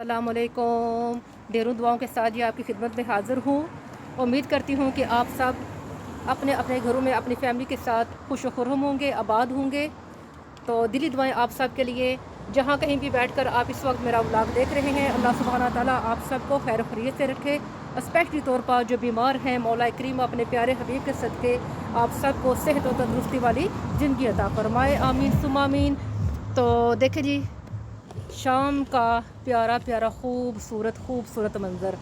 अस्सलाम वालेकुम। ढेरों दुआओं के साथ ये आपकी खिदमत में हाज़िर हूँ। उम्मीद करती हूँ कि आप सब अपने अपने घरों में अपनी फैमिली के साथ खुश व खुर्रम होंगे, आबाद होंगे। तो दिली दुआएं आप सब के लिए, जहाँ कहीं भी बैठकर आप इस वक्त मेरा व्लॉग देख रहे हैं। अल्लाह सुब्हाना ताला आप सबको खैर खैरियत से रखे। स्पेशली तौर पर जो बीमार हैं, मौला करीम अपने प्यारे हबीब के सदक़े आप सबको सेहत और तंदुरुस्ती वाली ज़िंदगी अता फरमाए, आमीन सुम्मा आमीन। तो देखें जी, शाम का प्यारा प्यारा खूबसूरत मंज़र,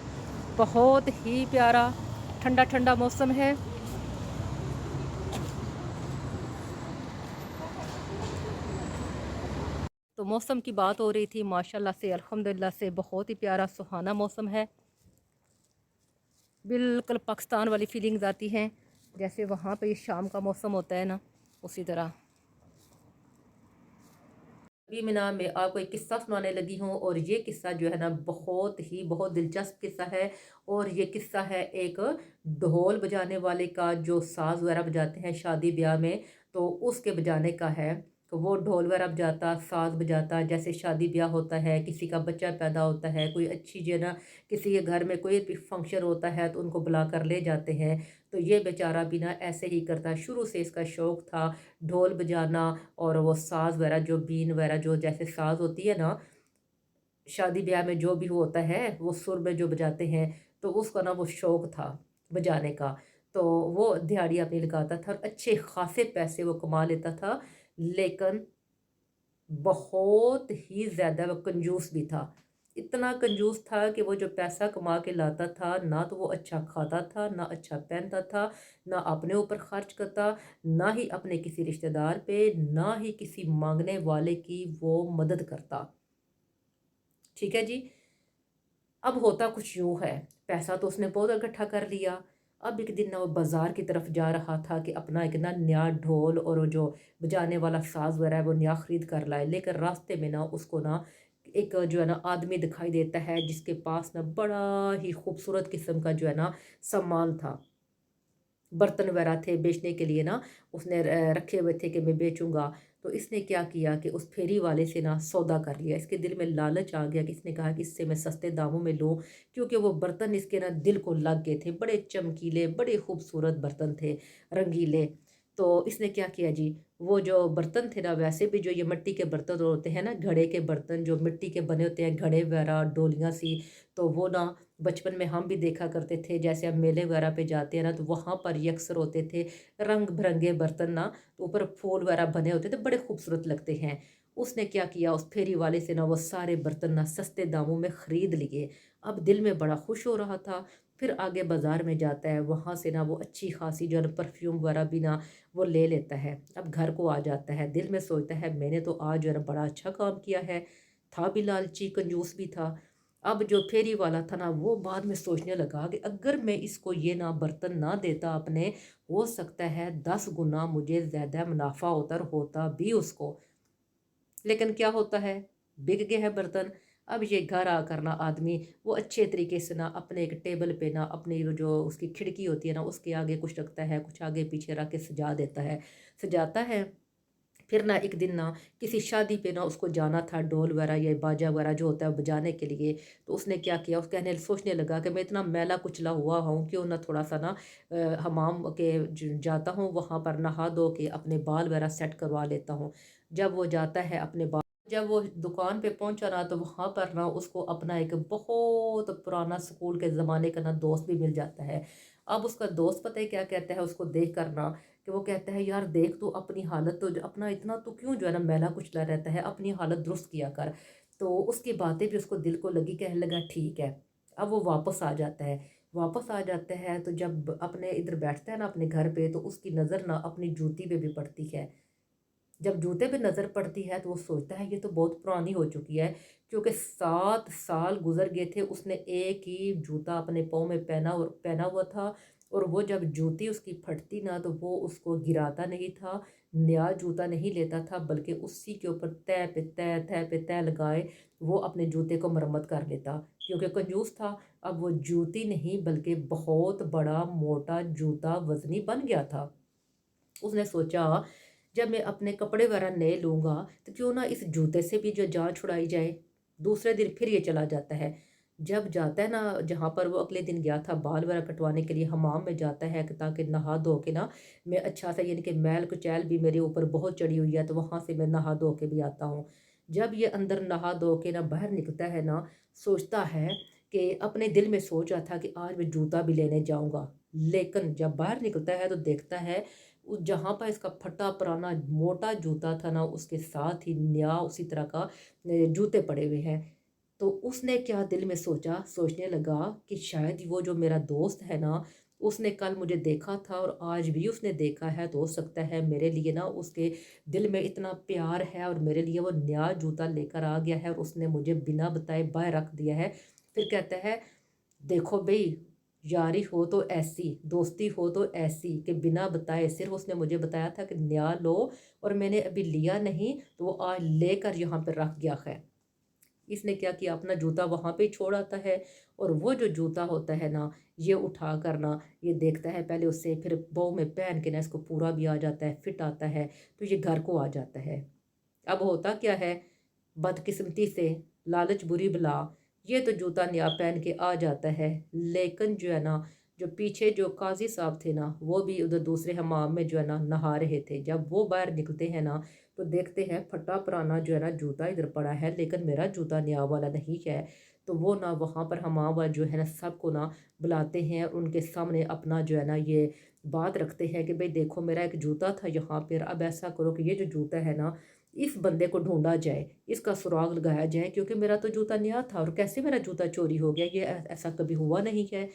बहुत ही प्यारा ठंडा ठंडा मौसम है। तो मौसम की बात हो रही थी, माशाल्लाह से अल्हम्दुलिल्लाह से बहुत ही प्यारा सुहाना मौसम है। बिल्कुल पाकिस्तान वाली फीलिंग्स आती हैं, जैसे वहाँ पे शाम का मौसम होता है ना, उसी तरह। अभी मैं आपको एक किस्सा सुनाने लगी हूँ, और ये किस्सा जो है ना बहुत दिलचस्प किस्सा है। और ये किस्सा है एक ढोल बजाने वाले का, जो साज़ वगैरह बजाते हैं शादी ब्याह में, तो उसके बजाने का है। तो वो ढोल वगैरह बजाता, साज़ बजाता, जैसे शादी ब्याह होता है, किसी का बच्चा पैदा होता है, कोई अच्छी जो है ना, किसी के घर में कोई भी फंक्शन होता है तो उनको बुला कर ले जाते हैं। तो ये बेचारा भी ना ऐसे ही करता, शुरू से इसका शौक़ था ढोल बजाना। और वो साज़ वगैरह, जो बीन वगैरह, जो जैसे साज़ होती है ना शादी ब्याह में, जो भी होता है वो सुर में जो बजाते हैं, तो उसका ना वो शौक़ था बजाने का। तो वो दिहाड़ी अपनी लगाता था और अच्छे खासे पैसे वो कमा लेता था। लेकिन बहुत ही ज़्यादा वो कंजूस भी था। इतना कंजूस था कि वो जो पैसा कमा के लाता था, ना तो वो अच्छा खाता था, ना अच्छा पहनता था, ना अपने ऊपर खर्च करता, ना ही अपने किसी रिश्तेदार पे, ना ही किसी मांगने वाले की वो मदद करता। ठीक है जी। अब होता कुछ यूँ है, पैसा तो उसने बहुत इकट्ठा कर लिया। अब एक दिन ना वो बाज़ार की तरफ जा रहा था कि अपना एक ना नया ढोल और वो जो बजाने वाला साज़ वगैरह है वो नया ख़रीद कर लाए। लेकिन रास्ते में ना उसको ना एक जो है ना आदमी दिखाई देता है, जिसके पास ना बड़ा ही खूबसूरत किस्म का जो है ना सामान था। बर्तन वगैरह थे बेचने के लिए ना, उसने रखे हुए थे कि मैं बेचूंगा। तो इसने क्या किया कि उस फेरी वाले से ना सौदा कर लिया। इसके दिल में लालच आ गया कि इसने कहा कि इससे मैं सस्ते दामों में लूं, क्योंकि वो बर्तन इसके ना दिल को लग गए थे, बड़े चमकीले, बड़े खूबसूरत बर्तन थे, रंगीले। तो इसने क्या किया जी, वो जो बर्तन थे ना, वैसे भी जो ये मिट्टी के बर्तन होते हैं ना, घड़े के बर्तन जो मिट्टी के बने होते हैं, घड़े वगैरह, डोलियाँ सी, तो वो ना बचपन में हम भी देखा करते थे। जैसे हम मेले वगैरह पे जाते हैं ना, तो वहाँ पर ये अक्सर होते थे रंग बिरंगे बर्तन ना, तो ऊपर फूल वगैरह बने होते थे, बड़े खूबसूरत लगते हैं। उसने क्या किया, उस फेरी वाले से ना वो सारे बर्तन ना सस्ते दामों में ख़रीद लिए। अब दिल में बड़ा खुश हो रहा था। फिर आगे बाज़ार में जाता है, वहाँ से ना वो अच्छी खासी जो है ना परफ्यूम वगैरह भी ना वो ले लेता है। अब घर को आ जाता है, दिल में सोचता है मैंने तो आज जो है ना बड़ा अच्छा काम किया है। था भी लालची, कंजूस भी था। अब जो फेरी वाला था ना, वो बाद में सोचने लगा कि अगर मैं इसको ये ना बर्तन ना देता अपने, हो सकता है 10 गुना मुझे ज़्यादा मुनाफा होता और होता भी उसको। लेकिन क्या होता है, बिक गए हैं बर्तन। अब ये घर आकर ना आदमी वो अच्छे तरीके से ना अपने एक टेबल पे ना अपनी वो जो उसकी खिड़की होती है ना, उसके आगे कुछ रखता है, कुछ आगे पीछे रख के सजा देता है, सजाता है। फिर ना एक दिन ना किसी शादी पे ना उसको जाना था, ढोल वगैरह या बाजा वगैरह जो होता है बजाने के लिए। तो उसने क्या किया, उस कहने सोचने लगा कि मैं इतना मैला कुचला हुआ हूँ, क्यों ना थोड़ा सा ना हमाम के जाता हूँ, वहाँ पर नहा धो के अपने बाल वगैरह सेट करवा लेता हूँ। जब वो जाता है अपने बाल, जब वो दुकान पे पहुंचा ना, तो वहाँ पर ना उसको अपना एक बहुत पुराना स्कूल के ज़माने का ना दोस्त भी मिल जाता है। अब उसका दोस्त पता है क्या कहता है उसको देख कर ना, कि वो कहता है यार देख तू अपनी हालत तो अपना इतना तो क्यों जो है ना मैला कुचला रहता है, अपनी हालत दुरुस्त किया कर। तो उसकी बातें भी उसको दिल को लगी, कहने लगा ठीक है। अब वो वापस आ जाता है। वापस आ जाता है तो जब अपने इधर बैठता है ना अपने घर पे, तो उसकी नज़र ना अपनी जूती पे भी पड़ती है। जब जूते पे नज़र पड़ती है तो वो सोचता है ये तो बहुत पुरानी हो चुकी है, क्योंकि 7 साल गुजर गए थे, उसने एक ही जूता अपने पाँव में पहना हुआ था। और वो जब जूती उसकी फटती ना, तो वो उसको गिराता नहीं था, नया जूता नहीं लेता था, बल्कि उसी के ऊपर तय पे तय, तय पे तय लगाए वो अपने जूते को मरम्मत कर लेता, क्योंकि कंजूस था। अब वो जूती नहीं बल्कि बहुत बड़ा मोटा जूता वजनी बन गया था। उसने सोचा जब मैं अपने कपड़े वगैरह नए लूँगा, तो क्यों ना इस जूते से भी जो जान छुड़ाई जाए। दूसरे दिन फिर ये चला जाता है। जब जाता है ना जहाँ पर वो अगले दिन गया था बाल वगैरह कटवाने के लिए, हमाम में जाता है कि ताकि नहा धो के ना मैं अच्छा सा, यानी कि मैल कुचैल भी मेरे ऊपर बहुत चढ़ी हुई है तो वहाँ से मैं नहा धो के भी आता हूँ। जब ये अंदर नहा धो के ना बाहर निकलता है ना, सोचता है कि अपने दिल में सोच रहा था कि आज मैं जूता भी लेने जाऊंगा, लेकिन जब बाहर निकलता है तो देखता है उस जहाँ पर इसका फटा पुराना मोटा जूता था ना, उसके साथ ही नया उसी तरह का जूते पड़े हुए हैं। तो उसने क्या दिल में सोचा, सोचने लगा कि शायद वो जो मेरा दोस्त है ना, उसने कल मुझे देखा था और आज भी उसने देखा है, तो हो सकता है मेरे लिए ना उसके दिल में इतना प्यार है और मेरे लिए वो नया जूता लेकर आ गया है और उसने मुझे बिना बताए बाहर रख दिया है। फिर कहता है, देखो भाई, यारी हो तो ऐसी, दोस्ती हो तो ऐसी कि बिना बताए, सिर्फ उसने मुझे बताया था कि नया लो और मैंने अभी लिया नहीं, तो वो आज लेकर यहाँ पर रख गया है। इसने क्या किया, अपना जूता वहाँ पे ही छोड़ आता है और वो जो जूता होता है ना, ये उठा कर ना ये देखता है पहले उससे, फिर बहू में पहन के ना इसको पूरा भी आ जाता है, फिट आता है, तो ये घर को आ जाता है। अब होता क्या है, बदकिस्मती से, लालच बुरी बला, ये तो जूता नया पहन के आ जाता है, लेकिन जो है ना, जो पीछे जो काजी साहब थे ना, वो भी उधर दूसरे हमाम में जो है ना नहा रहे थे। जब वो बाहर निकलते हैं ना, तो देखते हैं फटा पुराना जो है ना जूता इधर पड़ा है, लेकिन मेरा जूता नया वाला नहीं है। तो वो ना वहाँ पर हमाम वाला जो है ना सबको ना बुलाते हैं और उनके सामने अपना जो है ना ये बात रखते हैं कि भाई देखो, मेरा एक जूता था यहाँ पर, अब ऐसा करो कि ये जो जूता है ना, इस बंदे को ढूंढा जाए, इसका सुराग लगाया जाए, क्योंकि मेरा तो जूता नया था और कैसे मेरा जूता चोरी हो गया, ये ऐसा कभी हुआ नहीं है।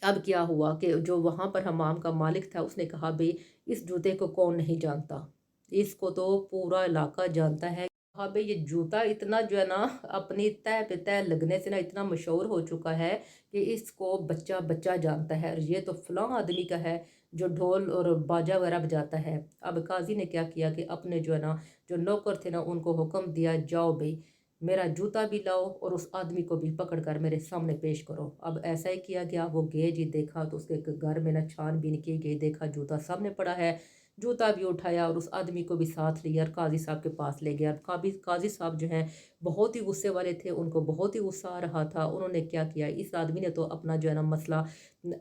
अब क्या हुआ कि जो वहाँ पर हमाम का मालिक था उसने कहा, भाई इस जूते को कौन नहीं जानता, इसको तो पूरा इलाका जानता है। हाँ भाई, ये जूता इतना जो है ना अपनी तय पे तय लगने से ना इतना मशहूर हो चुका है कि इसको बच्चा बच्चा जानता है और ये तो फलां आदमी का है जो ढोल और बाजा वगैरह बजाता है। अब काजी ने क्या किया कि अपने जो है ना जो नौकर थे ना उनको हुक्म दिया, जाओ भाई मेरा जूता भी लाओ और उस आदमी को भी पकड़ कर मेरे सामने पेश करो। अब ऐसा ही किया गया, वो गए जी, देखा तो उसके घर में ना छानबीन की गई, देखा जूता सामने पड़ा है, जूता भी उठाया और उस आदमी को भी साथ लिया और काजी साहब के पास ले गया। काजी साहब जो हैं बहुत ही गुस्से वाले थे, उनको बहुत ही गुस्सा आ रहा था। उन्होंने क्या किया, इस आदमी ने तो अपना जो है ना मसला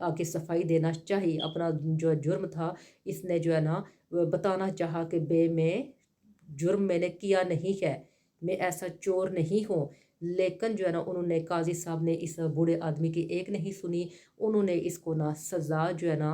आके सफाई देना चाहिए, अपना जो है जुर्म था इसने जो है ना बताना चाहा कि बे मैं जुर्म मैंने किया नहीं है, मैं ऐसा चोर नहीं हूँ। लेकिन जो है ना उन्होंने काजी साहब ने इस बूढ़े आदमी की एक नहीं सुनी। उन्होंने इसको ना सज़ा जो है ना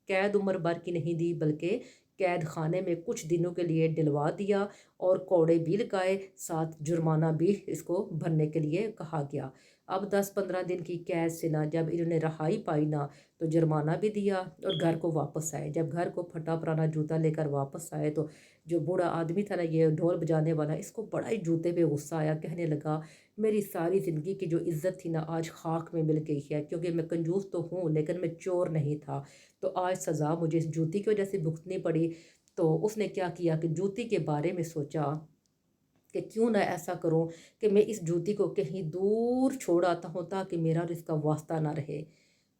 कैद उम्र भर की नहीं दी, बल्कि कैद खाने में कुछ दिनों के लिए डलवा दिया और कोड़े भी लगाए, साथ जुर्माना भी इसको भरने के लिए कहा गया। अब 10-15 दिन की कैद से ना जब इन्होंने रहाई पाई ना, तो जुर्माना भी दिया और घर को वापस आए। जब घर को फटा पुराना जूता लेकर वापस आए तो जो बूढ़ा आदमी था ना ये ढोल बजाने वाला, इसको बड़ा ही जूते पे गुस्सा आया। कहने लगा, मेरी सारी ज़िंदगी की जो इज़्ज़त थी ना आज खाक में मिल गई है, क्योंकि मैं कंजूस तो हूँ लेकिन मैं चोर नहीं था, तो आज सज़ा मुझे इस जूती की वजह से भुगतनी पड़ी। तो उसने क्या किया कि जूती के बारे में सोचा कि क्यों ना ऐसा करूं कि मैं इस जूती को कहीं दूर छोड़ आता हूँ ताकि मेरा और इसका वास्ता ना रहे।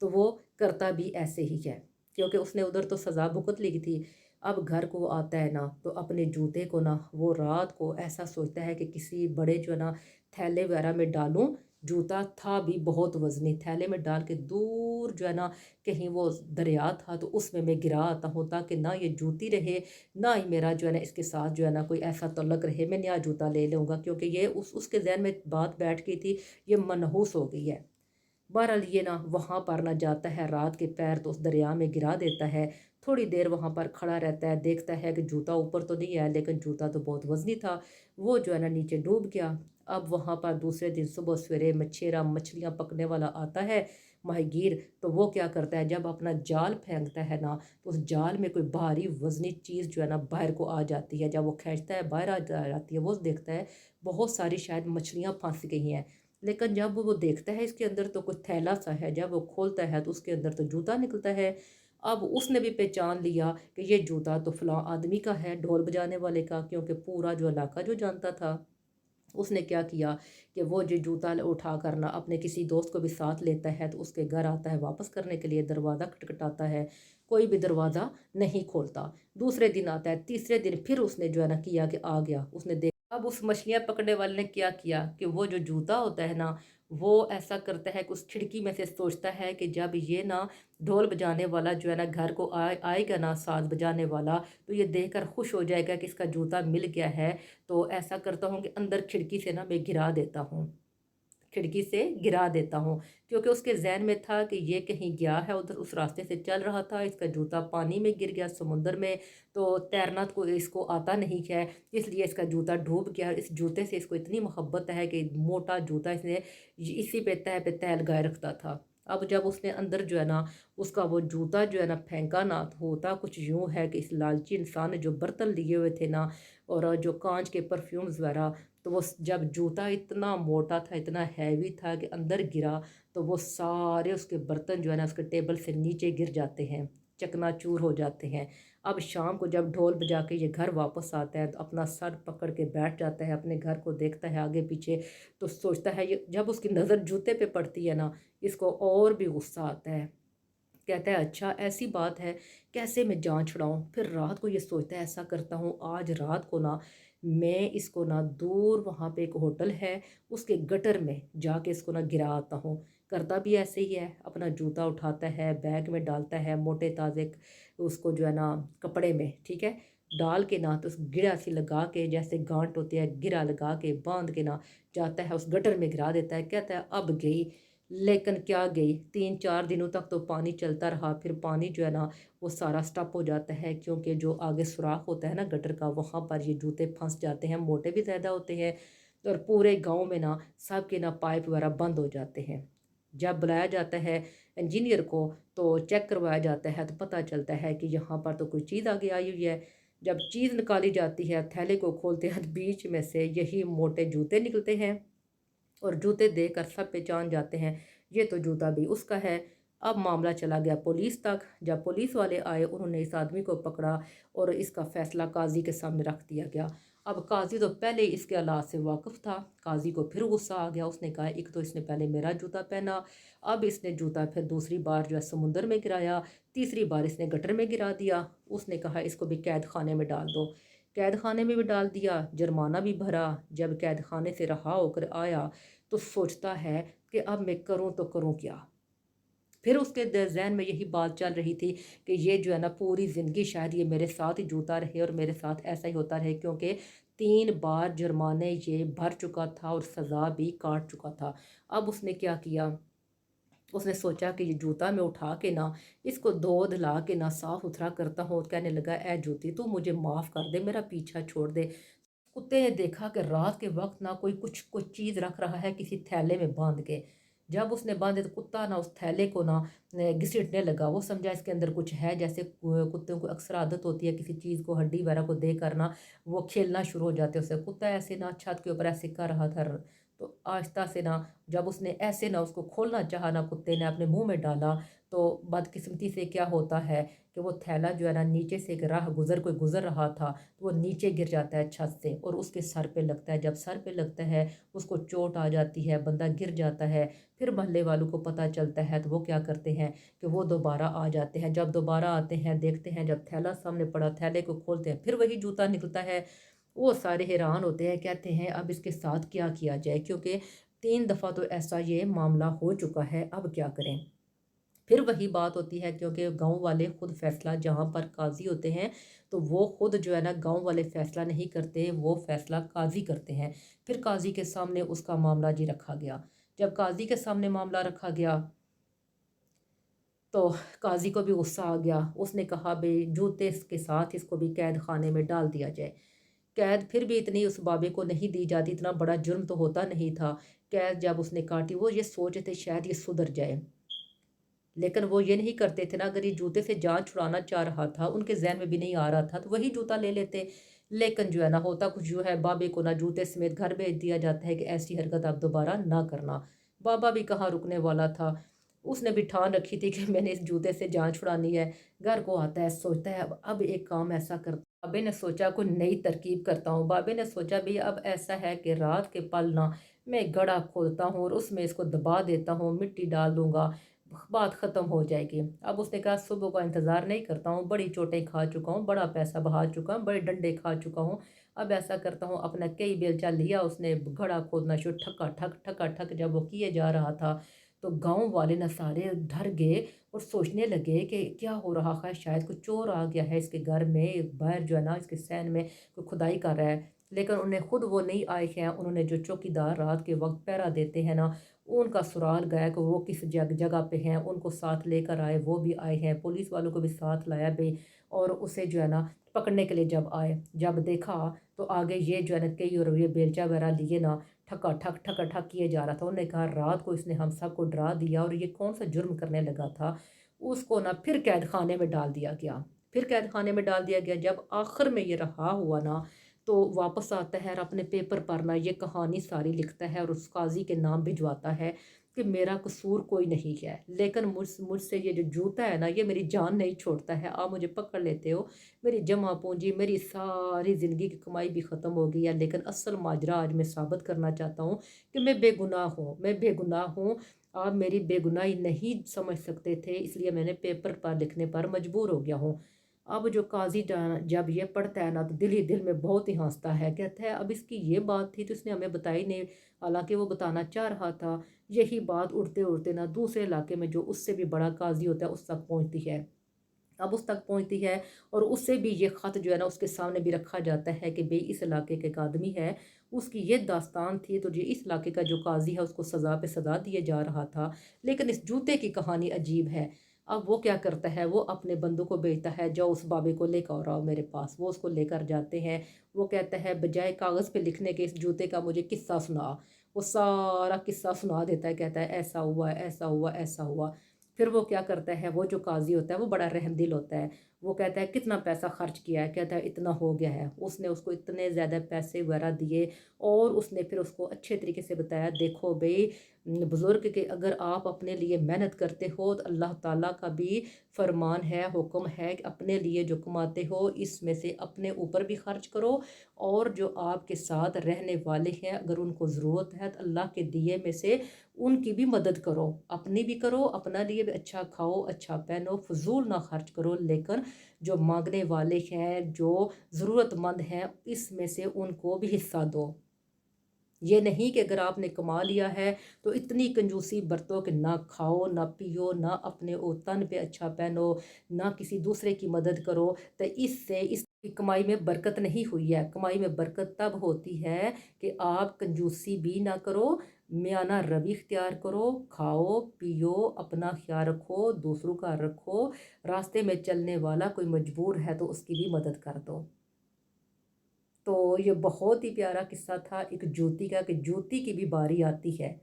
तो वो करता भी ऐसे ही है, क्योंकि उसने उधर तो सज़ा भुगत ली थी। अब घर को आता है ना तो अपने जूते को ना वो रात को ऐसा सोचता है कि किसी बड़े जो है ना थैले वगैरह में डालूं। जूता था भी बहुत वजनी, थैले में डाल के दूर जो है ना कहीं वो दरिया था तो उसमें मैं गिरा आता हूँ, ताकि ना ये जूती रहे ना ही मेरा जो है ना इसके साथ जो है ना कोई ऐसा तल्लक रहे। मैं नया जूता ले लूँगा, क्योंकि ये उसके जहन में बात बैठ गई थी, ये मनहूस हो गई है। बहरहाल ये ना वहाँ पर ना जाता है, रात के पैर तो उस दरिया में गिरा देता है। थोड़ी देर वहाँ पर खड़ा रहता है, देखता है कि जूता ऊपर तो नहीं है, लेकिन जूता तो बहुत वजनी था, वो जो है ना नीचे डूब गया। अब वहाँ पर दूसरे दिन सुबह सवेरे मछेरा मछलियाँ पकने वाला आता है, माहीगीर, तो वो क्या करता है, जब अपना जाल फेंकता है ना तो उस जाल में कोई भारी वजनी चीज़ जो है ना बाहर को आ जाती है। जब वो खींचता है बाहर आ जाती है, वो देखता है बहुत सारी शायद मछलियाँ फंस गई हैं। लेकिन जब वो देखता है इसके अंदर तो कुछ थैला सा है, जब वो खोलता है तो उसके अंदर तो जूता निकलता है। अब उसने भी पहचान लिया कि ये जूता तो फलां आदमी का है, ढोल बजाने वाले का, क्योंकि पूरा जो इलाका जो जानता था। उसने क्या किया कि वो जो जूता उठा करना अपने किसी दोस्त को भी साथ लेता है, तो उसके घर आता है वापस करने के लिए, दरवाज़ा खटखटाता है, कोई भी दरवाज़ा नहीं खोलता। दूसरे दिन आता है, तीसरे दिन फिर उसने जो है ना किया कि आ गया, उसने अब उस मछलियाँ पकड़ने वाले ने क्या किया कि वो जो जूता होता है ना, वो ऐसा करता है कि उस खिड़की में से सोचता है कि जब ये ना ढोल बजाने वाला जो है ना घर को आएगा ना, साज़ बजाने वाला, तो ये देखकर खुश हो जाएगा कि इसका जूता मिल गया है। तो ऐसा करता हूँ कि अंदर खिड़की से ना मैं गिरा देता हूँ, खिड़की से गिरा देता हूँ, क्योंकि उसके ज़हन में था कि ये कहीं गया है उधर, उस रास्ते से चल रहा था, इसका जूता पानी में गिर गया समुद्र में, तो तैरना को इसको आता नहीं है, इसलिए इसका जूता डूब गया। इस जूते से इसको इतनी मोहब्बत है कि मोटा जूता इसने इसी पे तह लगाए रखता था। अब जब उसने अंदर जो है ना उसका वो जूता जो है ना फेंका ना, तो होता कुछ यूँ है कि इस लालची इंसान ने जो बर्तन लिए हुए थे ना, और जो कांच के परफ्यूम्स वगैरह, तो वो जब जूता इतना मोटा था, इतना हैवी था कि अंदर गिरा, तो वो सारे उसके बर्तन जो है ना उसके टेबल से नीचे गिर जाते हैं, चकनाचूर हो जाते हैं। अब शाम को जब ढोल बजा के ये घर वापस आता है, तो अपना सर पकड़ के बैठ जाता है, अपने घर को देखता है आगे पीछे, तो सोचता है, ये जब उसकी नज़र जूते पे पड़ती है ना, इसको और भी गुस्सा आता है। कहता है अच्छा ऐसी बात है, कैसे मैं जान छुड़ाऊँ। फिर रात को ये सोचता है ऐसा करता हूँ, आज रात को ना मैं इसको ना दूर वहाँ पे एक होटल है, उसके गटर में जाके इसको ना गिरा आता हूँ। करता भी ऐसे ही है, अपना जूता उठाता है, बैग में डालता है, मोटे ताज़े उसको जो है ना कपड़े में, ठीक है, डाल के ना, तो उस गिरा सी लगा के, जैसे गांठ होती है, गिरा लगा के बांध के ना जाता है उस गटर में गिरा देता है। कहता है अब गई, लेकिन क्या गई, 3-4 दिनों तक तो पानी चलता रहा। फिर पानी जो है ना वो सारा स्टॉप हो जाता है, क्योंकि जो आगे सुराख होता है ना गटर का, वहाँ पर ये जूते फंस जाते हैं, मोटे भी ज़्यादा होते हैं, और पूरे गांव में ना सब के ना पाइप वगैरह बंद हो जाते हैं। जब बुलाया जाता है इंजीनियर को, तो चेक करवाया जाता है, तो पता चलता है कि यहाँ पर तो कोई चीज़ आगे आई हुई है। जब चीज़ निकाली जाती है, थैले को खोलते हैं, तो बीच में से यही मोटे जूते निकलते हैं, और जूते देखकर सब पहचान जाते हैं ये तो जूता भी उसका है। अब मामला चला गया पुलिस तक। जब पुलिस वाले आए, उन्होंने इस आदमी को पकड़ा और इसका फैसला काजी के सामने रख दिया गया। अब काजी तो पहले ही इसके हालात से वाकिफ़ था, काजी को फिर गुस्सा आ गया। उसने कहा एक तो इसने पहले मेरा जूता पहना, अब इसने जूता फिर दूसरी बार जो है समुद्र में गिराया, तीसरी बार इसने गटर में गिरा दिया। उसने कहा इसको भी कैद खाने में डाल दो। कैद खाने में भी डाल दिया, जुर्माना भी भरा। जब कैद खाने से रहा होकर आया, तो सोचता है कि अब मैं करूं तो करूं क्या। फिर उसके जहन में यही बात चल रही थी कि ये जो है ना पूरी ज़िंदगी शायद ये मेरे साथ ही जूता रहे और मेरे साथ ऐसा ही होता रहे, क्योंकि 3 बार जुर्माने ये भर चुका था और सज़ा भी काट चुका था। अब उसने क्या किया, उसने सोचा कि ये जूता मैं उठा के ना इसको धो धुला के ना साफ़ सुथरा करता हूँ। कहने लगा ए जूती, तू मुझे माफ़ कर दे, मेरा पीछा छोड़ दे। कुत्ते ने देखा कि रात के वक्त ना कोई चीज़ रख रहा है किसी थैले में बांध के। जब उसने बांधे, तो कुत्ता ना उस थैले को ना घसीटने लगा। वो समझा इसके अंदर कुछ है, जैसे कुत्तों को अक्सर आदत होती है किसी चीज़ को, हड्डी वगैरह को देख कर ना वो खेलना शुरू हो जाते हैं उससे। कुत्ता ऐसे ना छत के ऊपर ऐसे कर रहा था, तो आहिस्ता से ना जब उसने ऐसे ना उसको खोलना चाहा ना, कुत्ते ने अपने मुंह में डाला, तो बदकिस्मती से क्या होता है कि वो थैला जो है ना नीचे से एक राह गुजर कोई गुजर रहा था, तो वो नीचे गिर जाता है छत से और उसके सर पे लगता है। जब सर पे लगता है उसको चोट आ जाती है, बंदा गिर जाता है। फिर मोहल्ले वालों को पता चलता है, तो वो क्या करते हैं कि वो दोबारा आ जाते हैं। जब दोबारा आते हैं, देखते हैं जब थैला सामने पड़ा, थैले को खोलते हैं, फिर वही जूता निकलता है। वो सारे हैरान होते हैं, कहते हैं अब इसके साथ क्या किया जाए, क्योंकि 3 दफ़ा तो ऐसा ये मामला हो चुका है, अब क्या करें। फिर वही बात होती है, क्योंकि गांव वाले खुद फैसला, जहाँ पर काजी होते हैं, तो वो खुद जो है ना गांव वाले फैसला नहीं करते, वो फैसला काजी करते हैं। फिर काजी के सामने उसका मामला जी रखा गया। जब काजी के सामने मामला रखा गया, तो काजी को भी गुस्सा आ गया। उसने कहा भाई जूते के साथ इसको भी कैद खाने में डाल दिया जाए। कैद फिर भी इतनी उस बाबे को नहीं दी जाती, इतना बड़ा जुर्म तो होता नहीं था। कैद जब उसने काटी, वो ये सोचे थे शायद ये सुधर जाए, लेकिन वो ये नहीं करते थे ना। अगर ये जूते से जान छुड़ाना चाह रहा था, उनके जहन में भी नहीं आ रहा था, तो वही जूता ले लेते। लेकिन जो है ना होता कुछ जो है, बाबे को ना जूते समेत घर भेज दिया जाता है कि ऐसी हरकत आप दोबारा ना करना। बाबा भी कहाँ रुकने वाला था, उसने भी ठान रखी थी कि मैंने इस जूते से जान छुड़ानी है। घर को आता है, सोचता है अब एक काम ऐसा करता। बाबे ने सोचा कोई नई तरकीब करता हूँ। बाबे ने सोचा भी अब ऐसा है कि रात के पल ना मैं गड्ढा खोदता हूँ और उसमें इसको दबा देता हूँ, मिट्टी डाल दूंगा, बात ख़त्म हो जाएगी। अब उसने कहा सुबह का इंतज़ार नहीं करता हूँ, बड़ी चोटें खा चुका हूँ, बड़ा पैसा बहा चुका हूँ, बड़े डंडे खा चुका हूँ, اب ایسا کرتا ہوں، اپنا کئی بیلچہ لیا، اس نے گھڑا کھودنا شروع، ٹھکا ٹھک جب وہ کیے جا رہا تھا تو گاؤں والے نہ سارے ڈر گئے اور سوچنے لگے کہ کیا ہو رہا ہے، شاید کوئی چور آ گیا ہے اس کے گھر میں، باہر جو ہے نا اس کے سین میں کوئی کھدائی کر رہا ہے۔ لیکن انہیں خود وہ نہیں آئے ہیں، انہوں نے جو چوکیدار رات کے وقت پہرا دیتے ہیں نا، ان کا سرال گیا کہ وہ کس جگہ پہ ہیں، ان کو ساتھ لے کر آئے، وہ بھی آئے ہیں، پولیس والوں کو بھی ساتھ لایا بھی، اور اسے جو ہے نا پکڑنے کے لیے جب آئے، جب دیکھا تو آگے یہ جو ہے نا کئی اور یہ بیلچہ وغیرہ لیے نا ٹھکا ٹھک کیے جا رہا تھا۔ انہوں نے کہا رات کو اس نے ہم سب کو ڈرا دیا اور یہ کون سا جرم کرنے لگا تھا، اس کو نا پھر قید خانے میں ڈال دیا گیا، پھر قید خانے میں ڈال دیا گیا۔ جب آخر میں یہ رہا ہوا نا تو واپس آتا ہے اور اپنے پیپر پر نا یہ کہانی ساری لکھتا ہے اور اس قاضی کے نام بھجواتا ہے کہ میرا قصور کوئی نہیں ہے، لیکن مجھ سے یہ جو جوتا ہے نا یہ میری جان نہیں چھوڑتا ہے، آپ مجھے پکڑ لیتے ہو، میری جمع پونجی، میری ساری زندگی کی کمائی بھی ختم ہو گئی ہے، لیکن اصل ماجرا آج میں ثابت کرنا چاہتا ہوں کہ میں بے گناہ ہوں، میں بے گناہ ہوں۔ آپ میری بے گناہی نہیں سمجھ سکتے تھے، اس لیے میں نے پیپر پر لکھنے پر مجبور ہو گیا ہوں۔ اب جو قاضی جب یہ پڑھتا ہے نا تو دل ہی دل میں بہت ہی ہنستا ہے، کہتا ہے اب اس کی یہ بات تھی تو اس نے ہمیں بتائی نہیں، حالانکہ وہ بتانا چاہ رہا تھا۔ یہی بات اڑتے اڑتے نا دوسرے علاقے میں جو اس سے بھی بڑا قاضی ہوتا ہے اس تک پہنچتی ہے، اب اس تک پہنچتی ہے اور اس سے بھی یہ خط جو ہے نا اس کے سامنے بھی رکھا جاتا ہے کہ بھئی اس علاقے کے ایک آدمی ہے، اس کی یہ داستان تھی، تو یہ اس علاقے کا جو قاضی ہے اس کو سزا پہ سزا دیے جا رہا تھا، لیکن اس جوتے کی کہانی عجیب ہے۔ اب وہ کیا کرتا ہے، وہ اپنے بندوں کو بھیجتا ہے جو اس بابے کو لے کر آؤ میرے پاس، وہ اس کو لے کر جاتے ہیں۔ وہ کہتا ہے بجائے کاغذ پہ لکھنے کے اس جوتے کا مجھے قصہ سنا، وہ سارا قصہ سنا دیتا ہے، کہتا ہے ایسا ہوا ایسا ہوا ایسا ہوا۔ پھر وہ کیا کرتا ہے، وہ جو قاضی ہوتا ہے وہ بڑا رحم دل ہوتا ہے، وہ کہتا ہے کتنا پیسہ خرچ کیا ہے، کہتا ہے اتنا ہو گیا ہے، اس نے اس کو اتنے زیادہ پیسے وغیرہ دیے اور اس نے پھر اس کو اچھے طریقے سے بتایا دیکھو بھئی بزرگ کہ اگر آپ اپنے لیے محنت کرتے ہو تو اللہ تعالیٰ کا بھی فرمان ہے، حکم ہے کہ اپنے لیے جو کماتے ہو اس میں سے اپنے اوپر بھی خرچ کرو، اور جو آپ کے ساتھ رہنے والے ہیں اگر ان کو ضرورت ہے تو اللہ کے دیے میں سے ان کی بھی مدد کرو، اپنی بھی کرو، اپنا لیے بھی اچھا کھاؤ اچھا پہنو، فضول نہ خرچ کرو، لیکن جو مانگنے والے ہیں جو ضرورت مند ہیں اس میں سے ان کو بھی حصہ دو۔ یہ نہیں کہ اگر آپ نے کما لیا ہے تو اتنی کنجوسی برتو کہ نہ کھاؤ نہ پیو نہ اپنے تن پہ اچھا پہنو نہ کسی دوسرے کی مدد کرو، تو اس سے اس کی کمائی میں برکت نہیں ہوئی ہے۔ کمائی میں برکت تب ہوتی ہے کہ آپ کنجوسی بھی نہ کرو، میانہ روی اختیار کرو، کھاؤ پیو، اپنا خیال رکھو، دوسروں کا رکھو، راستے میں چلنے والا کوئی مجبور ہے تو اس کی بھی مدد کر دو۔ تو یہ بہت ہی پیارا قصہ تھا ایک جوتی کا، کہ جوتی کی بھی باری آتی ہے،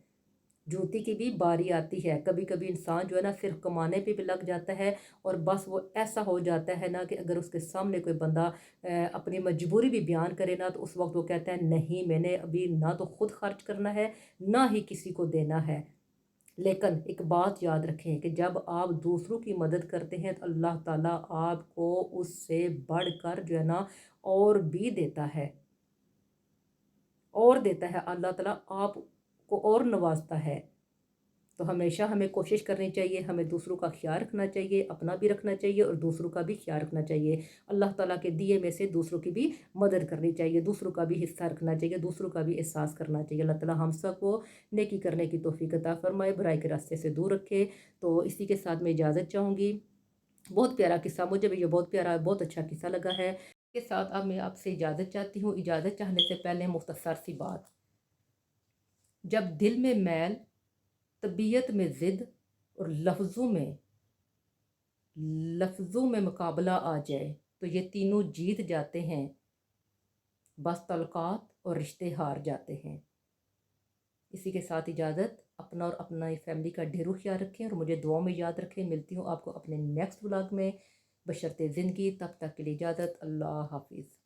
جوتی کی بھی باری آتی ہے، کبھی کبھی انسان جو ہے نا صرف کمانے پہ بھی لگ جاتا ہے اور بس وہ ایسا ہو جاتا ہے نا کہ اگر اس کے سامنے کوئی بندہ اپنی مجبوری بھی بیان کرے نا تو اس وقت وہ کہتا ہے نہیں میں نے ابھی نہ تو خود خرچ کرنا ہے نہ ہی کسی کو دینا ہے۔ لیکن ایک بات یاد رکھیں کہ جب آپ دوسروں کی مدد کرتے ہیں تو اللہ تعالیٰ آپ کو اس سے بڑھ کر جو ہے نا اور بھی دیتا ہے، اور دیتا ہے، اللہ تعالیٰ آپ کو اور نوازتا ہے۔ تو ہمیشہ ہمیں کوشش کرنی چاہیے، ہمیں دوسروں کا خیال رکھنا چاہیے، اپنا بھی رکھنا چاہیے اور دوسروں کا بھی خیال رکھنا چاہیے، اللہ تعالیٰ کے دیے میں سے دوسروں کی بھی مدد کرنی چاہیے، دوسروں کا بھی حصہ رکھنا چاہیے، دوسروں کا بھی احساس کرنا چاہیے۔ اللہ تعالیٰ ہم سب کو نیکی کرنے کی توفیق عطا فرمائے، برائی کے راستے سے دور رکھے۔ تو اسی کے ساتھ میں اجازت چاہوں گی، بہت پیارا قصہ، مجھے بھی یہ بہت پیارا بہت اچھا قصہ لگا ہے۔ اس کے ساتھ اب میں آپ سے اجازت چاہتی ہوں۔ اجازت چاہنے سے پہلے مختصر سی بات، جب دل میں میل، طبیعت میں ضد اور لفظوں میں مقابلہ آ جائے تو یہ تینوں جیت جاتے ہیں، بس تعلقات اور رشتے ہار جاتے ہیں۔ اسی کے ساتھ اجازت، اپنا اور اپنا فیملی کا ڈھیروں خیال رکھیں اور مجھے دعاؤں میں یاد رکھیں۔ ملتی ہوں آپ کو اپنے نیکسٹ ولاگ میں بشرط زندگی، تب تک کے لیے اجازت، اللہ حافظ۔